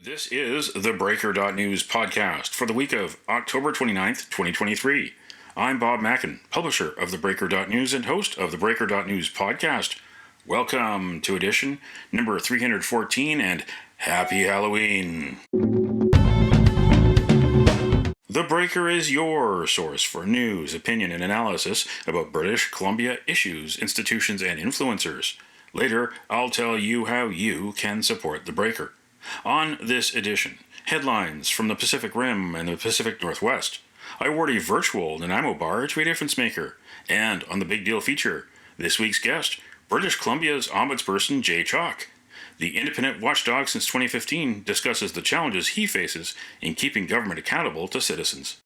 This is the theBreaker.news podcast for the week of October 29th, 2023. I'm Bob Mackin, publisher of theBreaker.news and host of the theBreaker.news podcast. Welcome to edition number 314 and happy Halloween. The Breaker is your source for news, opinion, and analysis about British Columbia issues, institutions, and influencers. Later, I'll tell you how you can support The Breaker. On this edition, headlines from the Pacific Rim and the Pacific Northwest. I award a virtual Nanaimo bar to a difference maker. And on the Big Deal feature, this week's guest, British Columbia's Ombudsperson Jay Chalke. The independent watchdog since 2015 discusses the challenges he faces in keeping government accountable to citizens.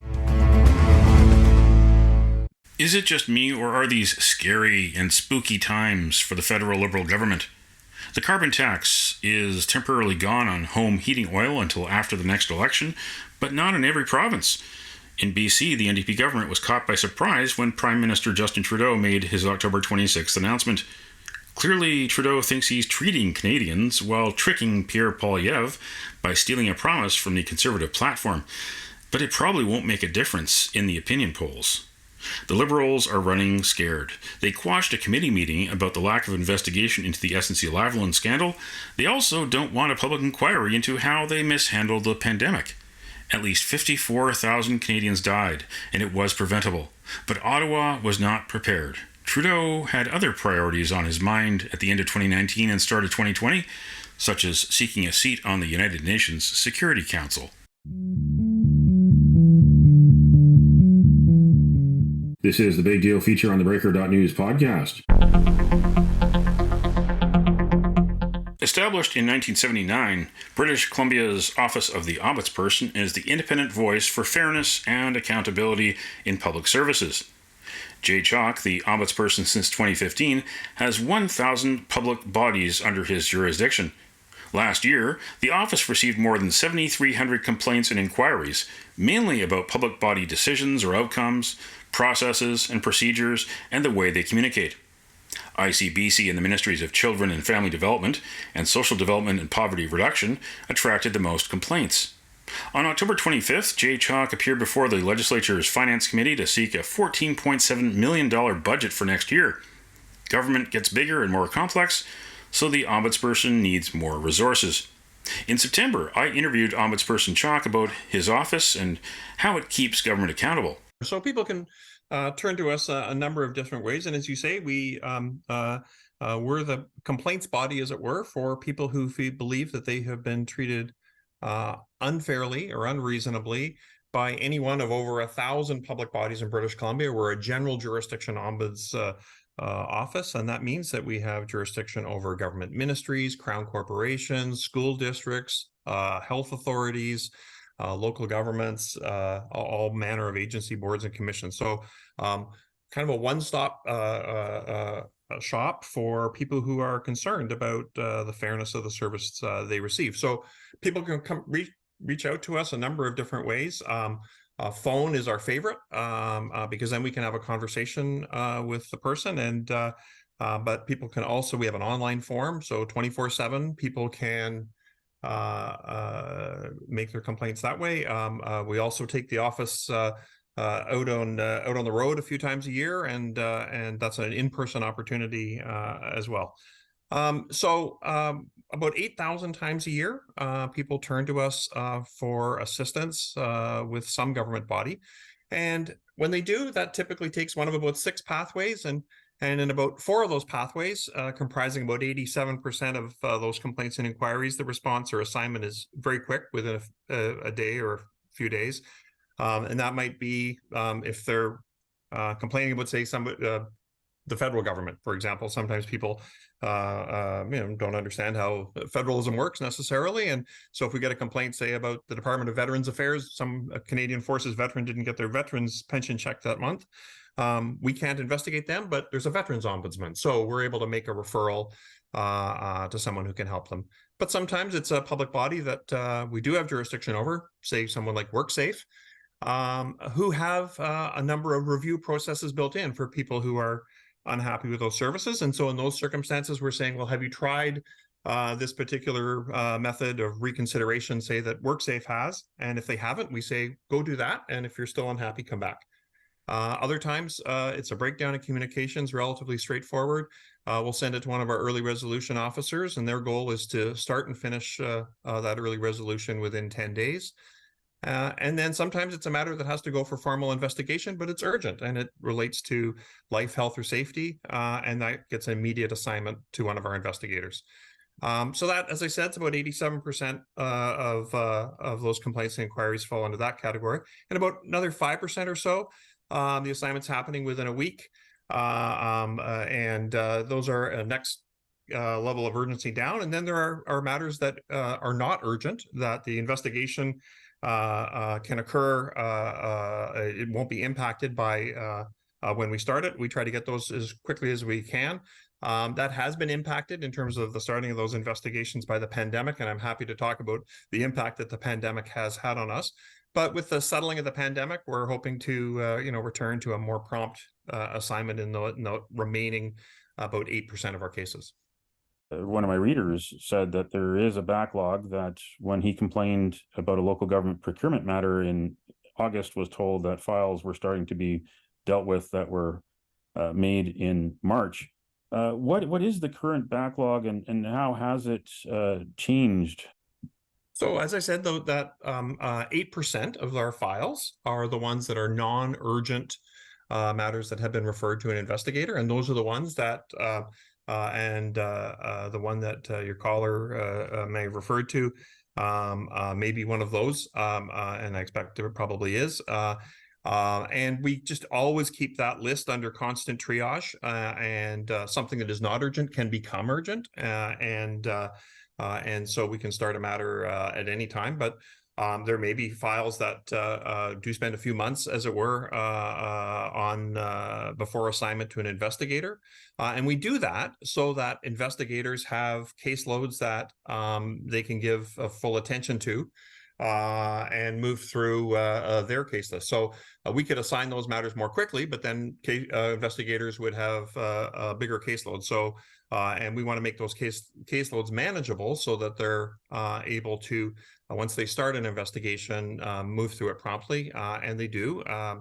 Is it just me, or are these scary and spooky times for the federal Liberal government? The carbon tax is temporarily gone on home heating oil until after the next election, but not in every province. In BC, the NDP government was caught by surprise when Prime Minister Justin Trudeau made his October 26th announcement. Clearly, Trudeau thinks he's treating Canadians while tricking Pierre Poilievre by stealing a promise from the Conservative platform, but it probably won't make a difference in the opinion polls. The Liberals are running scared. They quashed a committee meeting about the lack of investigation into the SNC-Lavalin scandal. They also don't want a public inquiry into how they mishandled the pandemic. At least 54,000 Canadians died, and it was preventable. But Ottawa was not prepared. Trudeau had other priorities on his mind at the end of 2019 and start of 2020, such as seeking a seat on the United Nations Security Council. This is the Big Deal feature on the theBreaker.news podcast. Established in 1979, British Columbia's Office of the Ombudsperson is the independent voice for fairness and accountability in public services. Jay Chalke, the Ombudsperson since 2015, has 1,000 public bodies under his jurisdiction. Last year, the office received more than 7,300 complaints and inquiries, mainly about public body decisions or outcomes, processes and procedures, and the way they communicate. ICBC and the Ministries of Children and Family Development and Social Development and Poverty Reduction attracted the most complaints. On October 25th, Jay Chalke appeared before the Legislature's Finance Committee to seek a $14.7 million budget for next year. Government gets bigger and more complex, so the Ombudsperson needs more resources. In September, I interviewed Ombudsperson Chalke about his office and how it keeps government accountable. So people can turn to us a number of different ways. And as you say, we're the complaints body, as it were, for people who believe that they have been treated unfairly or unreasonably by any one of over 1,000 public bodies in British Columbia. We're a general jurisdiction ombuds office, and that means that we have jurisdiction over government ministries, crown corporations, school districts, health authorities, local governments, all manner of agency boards and commissions. So kind of a one-stop shop for people who are concerned about the fairness of the service they receive. So people can reach out to us a number of different ways. Phone is our favorite because then we can have a conversation with the person. And but people can also, we have an online form, so 24/7 people can make their complaints that way. We also take the office out on the road a few times a year, and that's an in-person opportunity as well. So about 8,000 times a year, people turn to us for assistance with some government body. And when they do, that typically takes one of about 6 pathways. And in about 4 of those pathways, comprising about 87% of those complaints and inquiries, the response or assignment is very quick, within a day or a few days. And that might be if they're complaining about, say, the federal government, for example. Sometimes people don't understand how federalism works necessarily. And so if we get a complaint, say, about the Department of Veterans Affairs, some Canadian Forces veteran didn't get their veterans pension check that month, we can't investigate them, but there's a veterans ombudsman. So we're able to make a referral to someone who can help them. But sometimes it's a public body that we do have jurisdiction over, say someone like WorkSafe, who have a number of review processes built in for people who are unhappy with those services. And so in those circumstances, we're saying, well, have you tried this particular method of reconsideration, say that WorkSafe has, and if they haven't, we say go do that, and if you're still unhappy, come back. Other times, it's a breakdown in communications, relatively straightforward. We'll send it to one of our early resolution officers, and their goal is to start and finish that early resolution within 10 days. And then sometimes it's a matter that has to go for formal investigation, but it's urgent and it relates to life, health, or safety, and that gets an immediate assignment to one of our investigators. So that, as I said, it's about 87% of those complaints and inquiries fall into that category, and about another 5% or so, the assignment's happening within a week, and those are a next level of urgency down. And then there are matters that are not urgent, that the investigation can occur. It won't be impacted by when we start it. We try to get those as quickly as we can. That has been impacted in terms of the starting of those investigations by the pandemic, and I'm happy to talk about the impact that the pandemic has had on us. But with the settling of the pandemic, we're hoping to return to a more prompt assignment in the remaining about 8% of our cases. One of my readers said that there is a backlog, that when he complained about a local government procurement matter in August, was told that files were starting to be dealt with that were made in March. What is the current backlog, and how has it changed? So as I said, though, that 8% of our files are the ones that are non-urgent matters that have been referred to an investigator, and those are the ones that the one that your caller may have referred to may be one of those, and I expect it probably is. And we just always keep that list under constant triage, and something that is not urgent can become urgent, and so we can start a matter at any time. But there may be files that do spend a few months, as it were, on before assignment to an investigator. And we do that so that investigators have caseloads that they can give full attention to and move through their case list. So we could assign those matters more quickly, but then investigators would have a bigger caseload. So and we want to make those caseloads manageable so that they're able to, once they start an investigation, move through it promptly, and they do. So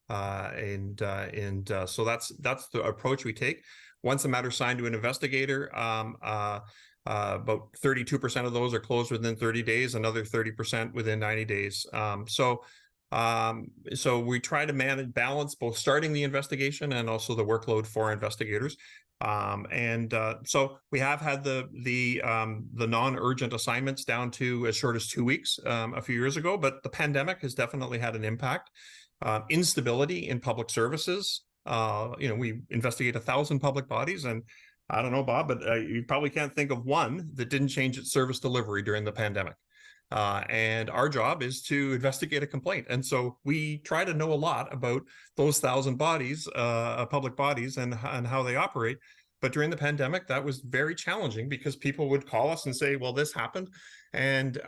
that's the approach we take. Once a matter is signed to an investigator, about 32% of those are closed within 30 days, another 30% within 90 days. So we try to balance both starting the investigation and also the workload for investigators. So we have had the non-urgent assignments down to as short as 2 weeks a few years ago, but the pandemic has definitely had an impact. Instability in public services. We investigate 1,000 public bodies, and I don't know, Bob, but you probably can't think of one that didn't change its service delivery during the pandemic. And our job is to investigate a complaint. And so we try to know a lot about those 1,000 bodies, public bodies, and how they operate. But during the pandemic, that was very challenging because people would call us and say, well, this happened. And,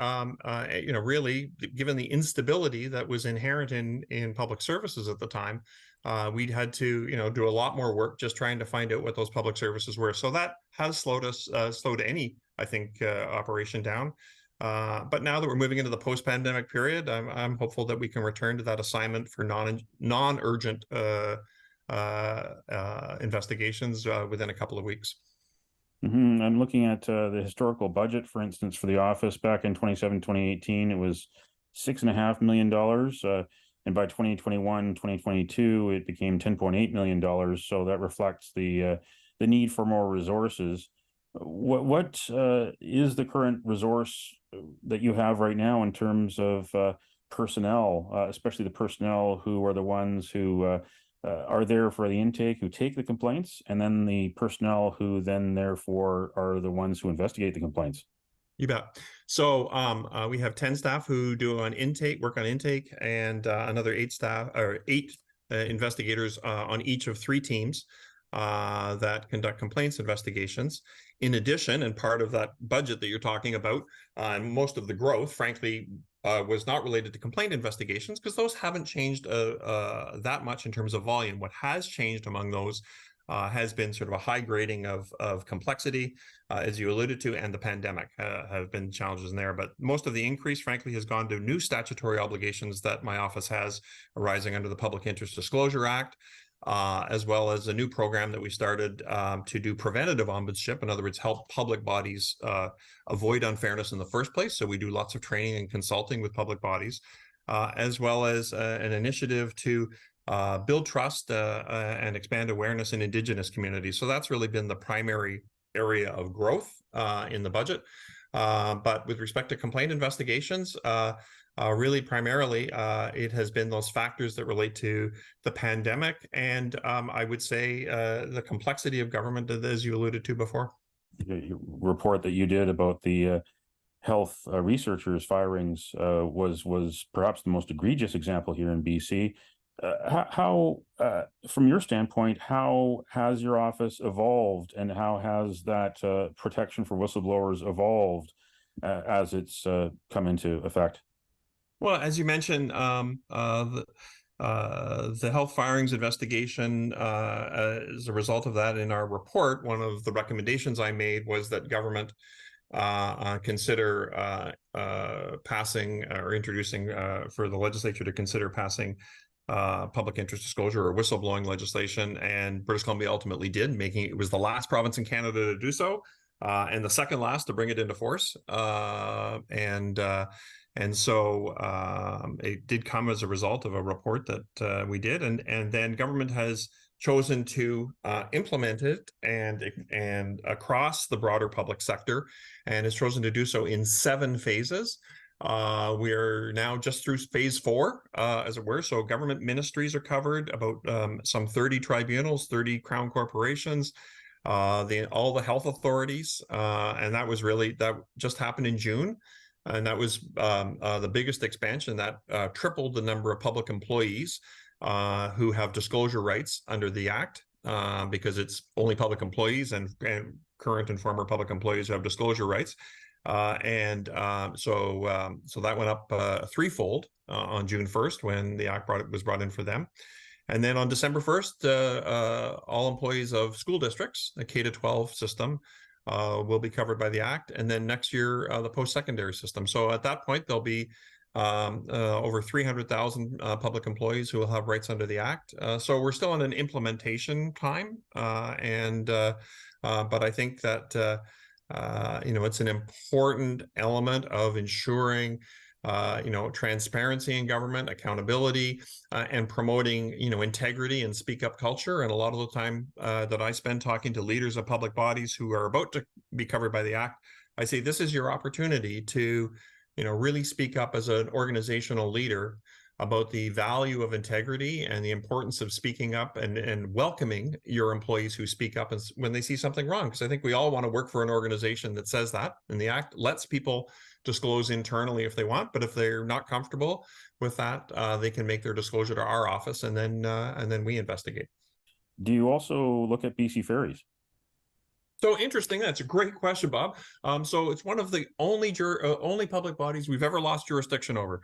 really, given the instability that was inherent in public services at the time, we'd had to, do a lot more work just trying to find out what those public services were. So that has slowed any, I think, operation down. But now that we're moving into the post-pandemic period, I'm hopeful that we can return to that assignment for non-urgent investigations within a couple of weeks. I'm looking at the historical budget, for instance, for the office back in 2018. It was $6.5 million. And by 2021, 2022, it became $10.8 million. So that reflects the need for more resources. What is the current resource that you have right now in terms of personnel, especially the personnel who are the ones who are there for the intake, who take the complaints, and then the personnel who then therefore are the ones who investigate the complaints? You bet. So we have 10 staff who work on intake, and another 8 investigators on each of 3 teams that conduct complaints investigations. In addition, and part of that budget that you're talking about, and most of the growth, frankly, was not related to complaint investigations, because those haven't changed that much in terms of volume. What has changed among those has been sort of a high grading of complexity, as you alluded to, and the pandemic have been challenges in there. But most of the increase, frankly, has gone to new statutory obligations that my office has arising under the Public Interest Disclosure Act, as well as a new program that we started to do preventative ombudsmanship. In other words, help public bodies avoid unfairness in the first place. So we do lots of training and consulting with public bodies, as well as an initiative to build trust and expand awareness in Indigenous communities. So that's really been the primary area of growth in the budget. But with respect to complaint investigations, really primarily it has been those factors that relate to the pandemic and I would say the complexity of government, as you alluded to before. The report that you did about the health researchers firings was perhaps the most egregious example here in BC. How, from your standpoint, how has your office evolved, and how has that protection for whistleblowers evolved as it's come into effect? Well, as you mentioned, the health firings investigation, as a result of that, in our report, one of the recommendations I made was that government consider passing or introducing for the legislature to consider passing public interest disclosure or whistleblowing legislation, and British Columbia ultimately did, making it was the last province in Canada to do so, and the second last to bring it into force. And so it did come as a result of a report that we did, and then government has chosen to implement it and across the broader public sector, and has chosen to do so in 7 phases. We are now just through phase 4, as it were. So government ministries are covered, about some 30 tribunals, 30 crown corporations, all the health authorities, and that just happened in June. And that was the biggest expansion that tripled the number of public employees who have disclosure rights under the Act, because it's only public employees and current and former public employees who have disclosure rights. So that went up threefold on June 1st when the Act was brought in for them. And then on December 1st, all employees of school districts, the K-12 system, will be covered by the Act. And then next year, the post-secondary system. So at that point, there'll be over 300,000 public employees who will have rights under the Act. So we're still in an implementation time. But I think that it's an important element of ensuring transparency in government, accountability, and promoting, integrity and speak up culture. And a lot of the time that I spend talking to leaders of public bodies who are about to be covered by the Act, I say, this is your opportunity to, really speak up as an organizational leader about the value of integrity and the importance of speaking up and welcoming your employees who speak up when they see something wrong. Because I think we all want to work for an organization that says that, and the Act lets people disclose internally if they want, but if they're not comfortable with that, they can make their disclosure to our office, and then we investigate. Do you also look at BC Ferries? So interesting. That's a great question, Bob. So it's one of the only public bodies we've ever lost jurisdiction over.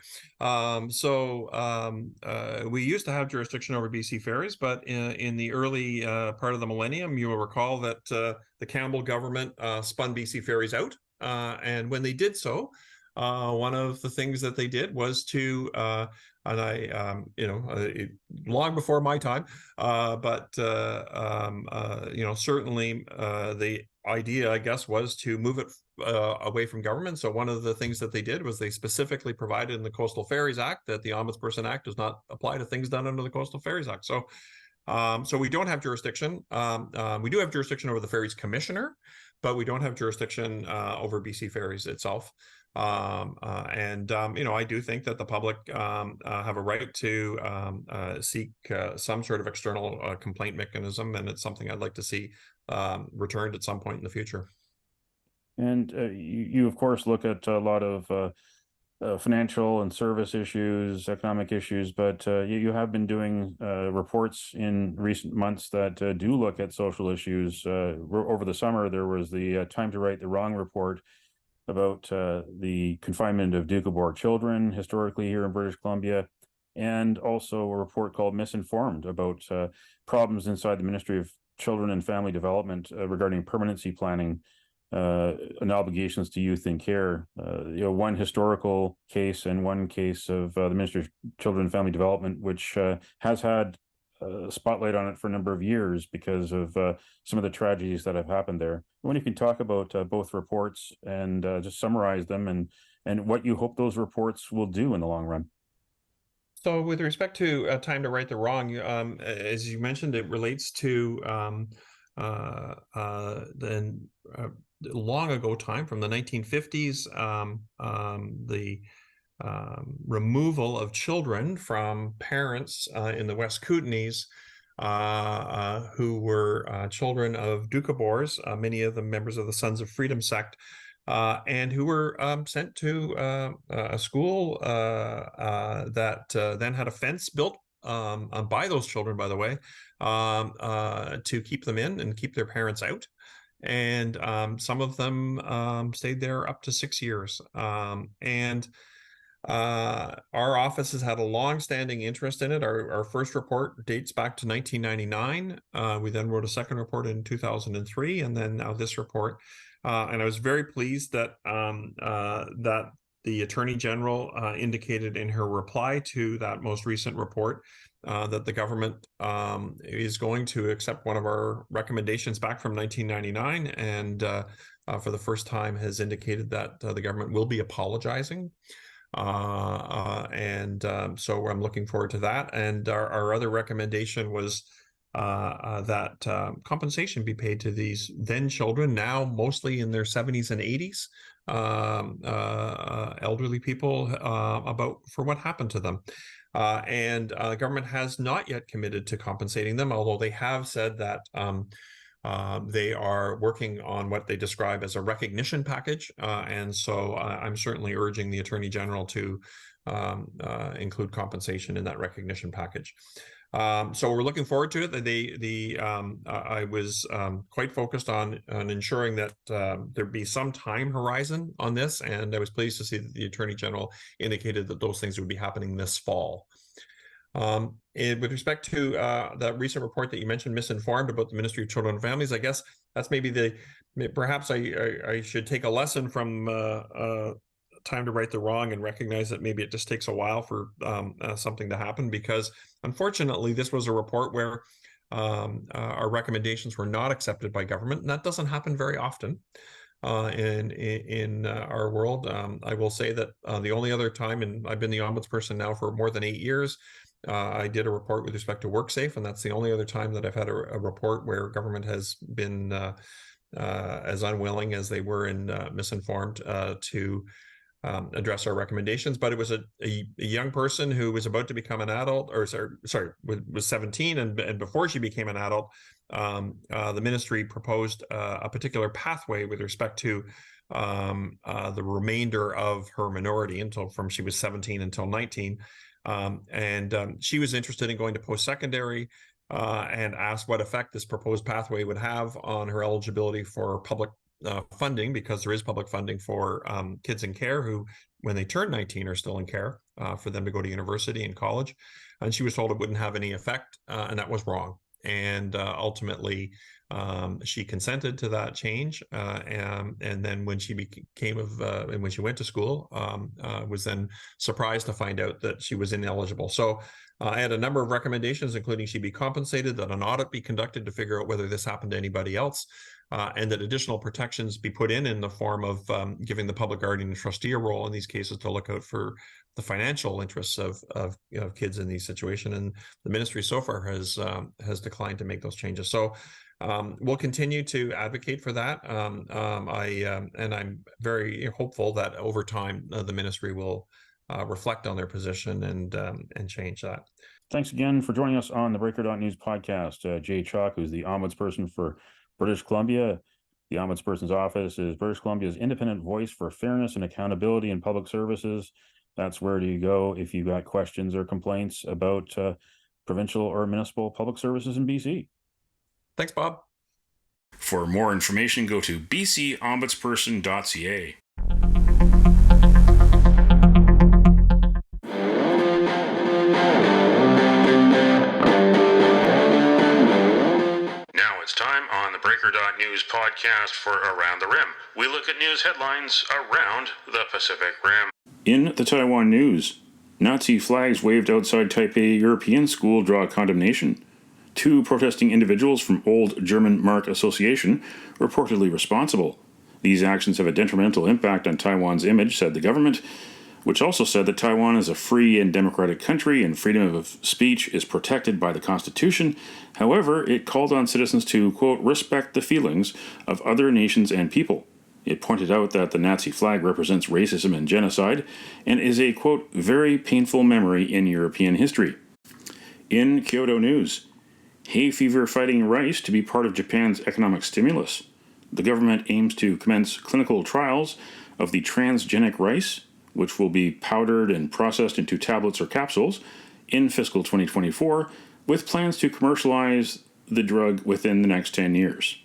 We used to have jurisdiction over BC Ferries, but in the early part of the millennium, you will recall that the Campbell government spun BC Ferries out. And when they did so, one of the things that they did was to, long before my time, certainly the idea, I guess, was to move it away from government. So one of the things that they did was they specifically provided in the Coastal Ferries Act that the Ombudsperson Act does not apply to things done under the Coastal Ferries Act. So we don't have jurisdiction. We do have jurisdiction over the Ferries Commissioner, but we don't have jurisdiction over BC Ferries itself. I do think that the public have a right to seek some sort of external complaint mechanism, and it's something I'd like to see returned at some point in the future. And you of course look at a lot of financial and service issues, economic issues, but you have been doing reports in recent months that do look at social issues. Over the summer, there was the Time to Right the Wrong report about the confinement of Doukhobor children historically here in British Columbia, and also a report called Misinformed about problems inside the Ministry of Children and Family Development regarding permanency planning and obligations to youth in care. One historical case and one case of the Ministry of Children and Family Development, which has had a spotlight on it for a number of years because of some of the tragedies that have happened there. When you can talk about both reports and just summarize them and what you hope those reports will do in the long run. So with respect to Time to Right the Wrong, as you mentioned, it relates to the long ago time from the 1950s, the removal of children from parents in the West Kootenays who were children of Doukhobors, many of them members of the Sons of Freedom sect, and who were sent to a school that then had a fence built by those children, by the way, to keep them in and keep their parents out. And some of them stayed there up to 6 years. Our office has had a long-standing interest in it. Our first report dates back to 1999. We then wrote a second report in 2003, and then now this report. And I was very pleased that that the Attorney General indicated in her reply to that most recent report that the government is going to accept one of our recommendations back from 1999, and for the first time has indicated that the government will be apologizing. So I'm looking forward to that. And our other recommendation was that compensation be paid to these then children, now mostly in their 70s and 80s, elderly people, for what happened to them. The government has not yet committed to compensating them, although they have said that they are working on what they describe as a recognition package. And so I'm certainly urging the Attorney General to include compensation in that recognition package. So we're looking forward to it. I was quite focused on ensuring that there'd be some time horizon on this, and I was pleased to see that the Attorney General indicated that those things would be happening this fall. With respect to that recent report that you mentioned, misinformed, about the Ministry of Children and Families, I guess that's maybe perhaps I should take a lesson from Time to Right the Wrong and recognize that maybe it just takes a while for something to happen, because unfortunately this was a report where our recommendations were not accepted by government, and that doesn't happen very often in our world. I will say that the only other time, and I've been the Ombudsperson now for more than 8 years, I did a report with respect to WorkSafe, and that's the only other time that I've had a report where government has been as unwilling as they were in misinformed to address our recommendations. But it was a young person who was about to become an adult, or was 17, and before she became an adult, the ministry proposed a particular pathway with respect to the remainder of her minority from she was 17 until 19. She was interested in going to post-secondary and asked what effect this proposed pathway would have on her eligibility for public funding, because there is public funding for kids in care who, when they turn 19, are still in care for them to go to university and college. And she was told it wouldn't have any effect, and that was wrong. And ultimately, she consented to that change. And then when she when she went to school, was then surprised to find out that she was ineligible. So I had a number of recommendations, including she be compensated, that an audit be conducted to figure out whether this happened to anybody else, and that additional protections be put in the form of giving the public guardian and trustee a role in these cases to look out for the financial interests of kids in these situations. And the ministry so far has declined to make those changes. So we'll continue to advocate for that. And I'm very hopeful that over time the ministry will reflect on their position and change that. Thanks again for joining us on the theBreaker.news podcast. Jay Chalke, who's the Ombudsperson for British Columbia. The Ombudsperson's office is British Columbia's independent voice for fairness and accountability in public services. That's where do you go if you've got questions or complaints about provincial or municipal public services in BC. Thanks, Bob. For more information, go to bcombudsperson.ca. Now it's time podcast for Around the Rim. We look at news headlines around the Pacific Rim. In the Taiwan news, Nazi flags waved outside Taipei European School draw condemnation. 2 protesting individuals from Old German Mark Association reportedly responsible. These actions have a detrimental impact on Taiwan's image, said the government, which also said that Taiwan is a free and democratic country and freedom of speech is protected by the Constitution. However, it called on citizens to, quote, respect the feelings of other nations and people. It pointed out that the Nazi flag represents racism and genocide and is a, quote, very painful memory in European history. In Kyoto news, hay fever fighting rice to be part of Japan's economic stimulus. The government aims to commence clinical trials of the transgenic rice, which will be powdered and processed into tablets or capsules, in fiscal 2024, with plans to commercialize the drug within the next 10 years.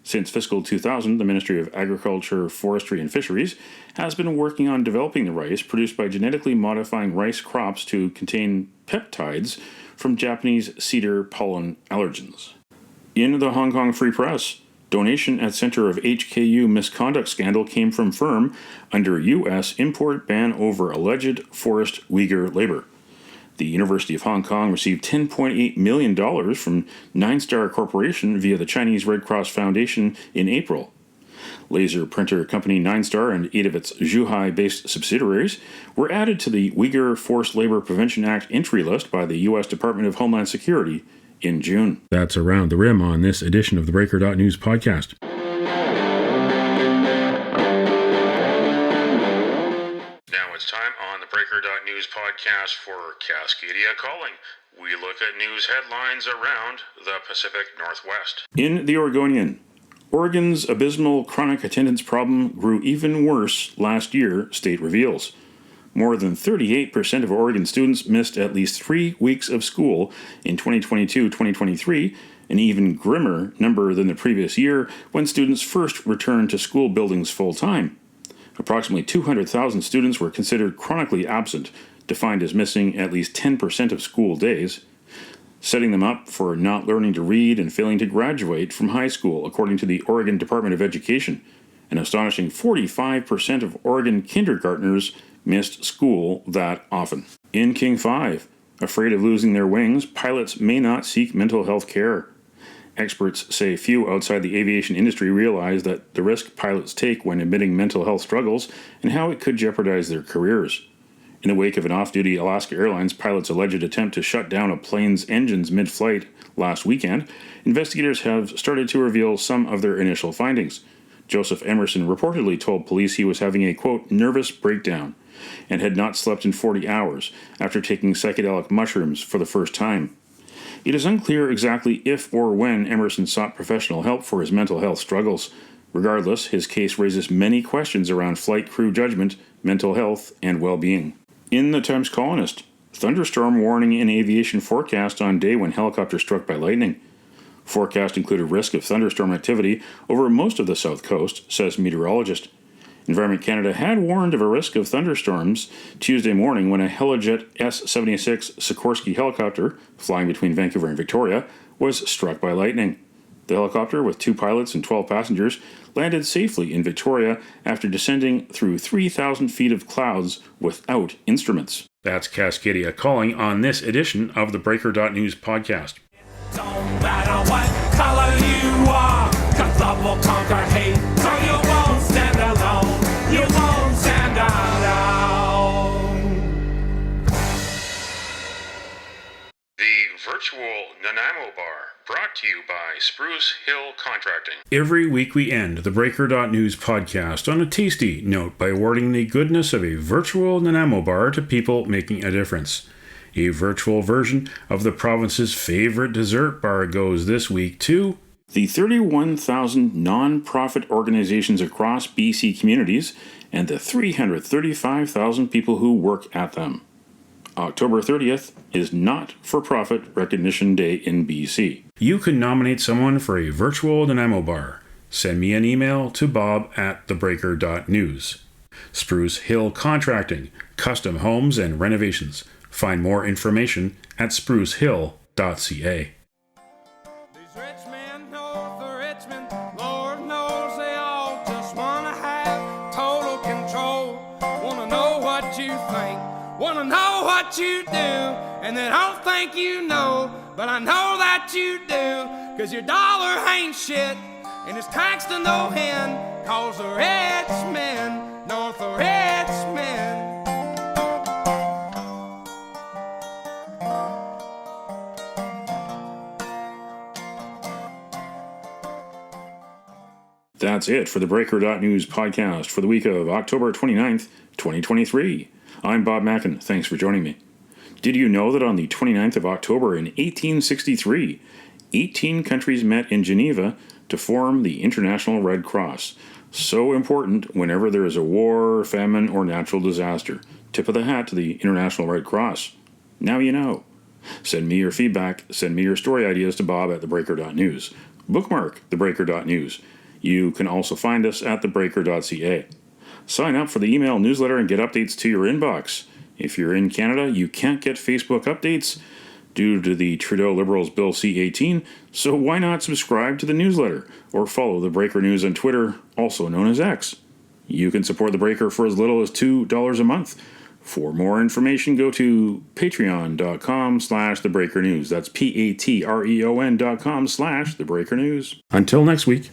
Since fiscal 2000, the Ministry of Agriculture, Forestry, and Fisheries has been working on developing the rice produced by genetically modifying rice crops to contain peptides from Japanese cedar pollen allergens. In the Hong Kong Free Press, donation at center of HKU misconduct scandal came from firm under U.S. import ban over alleged forced Uyghur labor. The University of Hong Kong received $10.8 million from Nine Star Corporation via the Chinese Red Cross Foundation in April. Laser printer company Nine Star and 8 of its Zhuhai-based subsidiaries were added to the Uyghur Forced Labor Prevention Act entry list by the U.S. Department of Homeland Security in June. That's Around the Rim on this edition of the theBreaker.news podcast. Now it's time on the theBreaker.news podcast for Cascadia Calling. We look at news headlines around the Pacific Northwest. In the Oregonian, Oregon's abysmal chronic attendance problem grew even worse last year, state reveals. More than 38% of Oregon students missed at least 3 weeks of school in 2022-2023, an even grimmer number than the previous year when students first returned to school buildings full-time. Approximately 200,000 students were considered chronically absent, defined as missing at least 10% of school days, setting them up for not learning to read and failing to graduate from high school, according to the Oregon Department of Education. An astonishing 45% of Oregon kindergartners missed school that often. In King 5, afraid of losing their wings, pilots may not seek mental health care. Experts say few outside the aviation industry realize that the risk pilots take when admitting mental health struggles and how it could jeopardize their careers. In the wake of an off-duty Alaska Airlines pilot's alleged attempt to shut down a plane's engines mid-flight last weekend, investigators have started to reveal some of their initial findings. Joseph Emerson reportedly told police he was having a, quote, nervous breakdown and had not slept in 40 hours after taking psychedelic mushrooms for the first time. It is unclear exactly if or when Emerson sought professional help for his mental health struggles. Regardless, his case raises many questions around flight crew judgment, mental health, and well-being. In the Times-Colonist, thunderstorm warning in aviation forecast on day when helicopter struck by lightning. Forecast included risk of thunderstorm activity over most of the south coast, says meteorologist. Environment Canada had warned of a risk of thunderstorms Tuesday morning when a Helijet S-76 Sikorsky helicopter, flying between Vancouver and Victoria, was struck by lightning. The helicopter, with 2 pilots and 12 passengers, landed safely in Victoria after descending through 3,000 feet of clouds without instruments. That's Cascadia Calling on this edition of the Breaker.news podcast. Don't matter what color you are, 'cause love will conquer hate, so you won't stand alone, you won't stand alone. The virtual Nanaimo Bar, brought to you by Spruce Hill Contracting. Every week we end the Breaker.news podcast on a tasty note by awarding the goodness of a virtual Nanaimo Bar to people making a difference. A virtual version of the province's favorite dessert bar goes this week to the 31,000 non-profit organizations across BC communities and the 335,000 people who work at them. October 30th is Not-for-Profit Recognition Day in BC. You can nominate someone for a virtual Nanaimo Bar. Send me an email to bob@theBreaker.news. Spruce Hill Contracting, custom homes and renovations. Find more information at sprucehill.ca. These rich men know for Richmond, Lord knows Wanna know what you do, and they don't think you know, but I know that you do, 'cause your dollar ain't shit, and it's taxed to no end, 'cause the rich men, north the rich men. That's it for the Breaker.news podcast for the week of October 29th, 2023. I'm Bob Mackin. Thanks for joining me. Did you know that on the 29th of October in 1863, 18 countries met in Geneva to form the International Red Cross? So important whenever there is a war, famine, or natural disaster. Tip of the hat to the International Red Cross. Now you know. Send me your feedback. Send me your story ideas to Bob at theBreaker.news. Bookmark theBreaker.news. You can also find us at theBreaker.ca. Sign up for the email newsletter and get updates to your inbox. If you're in Canada, you can't get Facebook updates due to the Trudeau Liberals Bill C-18, so why not subscribe to the newsletter or follow The Breaker News on Twitter, also known as X. You can support The Breaker for as little as $2 a month. For more information, go to patreon.com/thebreakernews. That's patreon.com/thebreakernews. Until next week.